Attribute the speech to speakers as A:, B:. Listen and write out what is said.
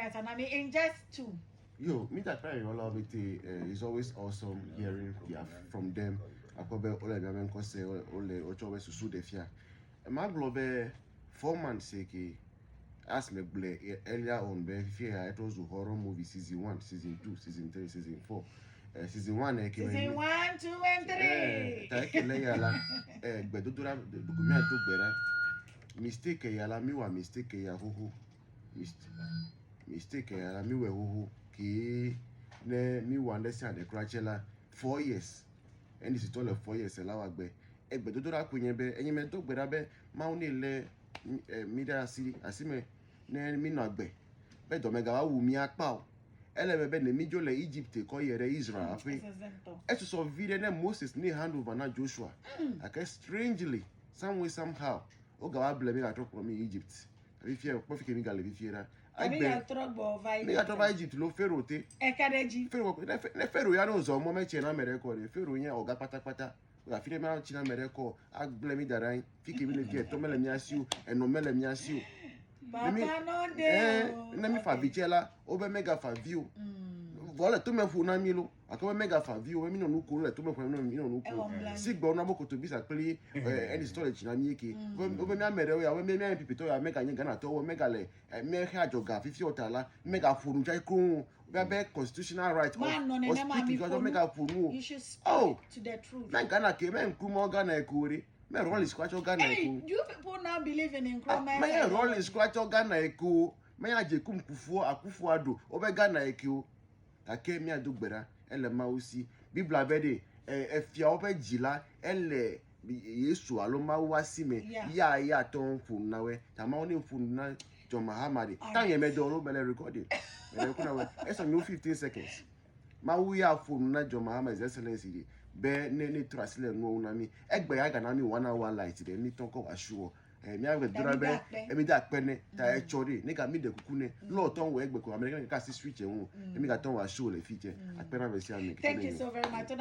A: experience, and I mean, in just 2.
B: Yo, me that cry all of it is always awesome hearing from them. Akobe ole me men kose ole ocho susu de fia. My globe 4 months sake as me ble earlier on be fear it was a horror movie season 1, season 2, season 3, season 4. Season 1
A: Season 1, 2, and 3.
B: Ta ke le yala gbedodora document to gbera. Mistake yala mi wa mistake ya huhu. Mistake yala mi we huhu. Ki ne mi wa understand the crachela 4 years. And this is all of 4 years la wa gbe. Egbedodo akunye be enyin me to gbera be ma oni le media asime ne mi na gbe. Be do mega wa wu mi apa o. Ele be ne mi jo le Egypt ko yere Israel afi. Esu so video ne Moses ni hand over na Joshua. Ake strangely some way somehow o ga wa blame me atop from Egypt. Abi fie ko fi ke mi ga le bi fie ra.
A: Abi ya trogbo vai.
B: Me atop Egypt lo Pharaoh te.
A: Ekadeji.
B: Pharaoh ne Pharaoh ya no zo mo me che na mere ko re. Pharaoh yen oga patapata. La fille me china mere ko a blame darai. Fi ke mi le vie to mele mi asiu eno mele mi asiu.
A: Baba no de.
B: Na mi fa bichela o be mega fa view. Voilà to me fu na mi lo. Akobe mega fa view we mi no nuku le to me fu no mi no nuku. Sigbo na boko to bisa pli any storage na mi eke. O be mi amere o ya we mi pipito ya mega yin Ghana to we mega le me ha joga fifi otala mega furu jai kun be constitutional right of speaking because mega furu.
A: You should speak to the truth.
B: Na Ghana ke me nku mo Ghana ekuri. Me roll scratch Ghana eku.
A: You people now believe in Nkrumah.
B: Me roll scratch Ghana eku. Me ajekum kufuo Akufo-Addo obe Ghana eku. Ake mi adugbera ele mausi bibla bede efia ope jila ele Yesu alo mawasi me ya ton fun nawe tama oni fun na John Mahamadi tanye me do lo bele recording me kuna we esa no 15 seconds mawu ya fun na John Mahamadi excellency be ne translate no na mi egbe ya ga na mi 1 hour light de ni ton ko wa sure mi agbe dura be emi da pene ta e chori ni ka mi de kukune lo ton we egbe ko American ka si switch ehun emi ga ton wa show le fi je apera be si ami.
A: Thank you so very much.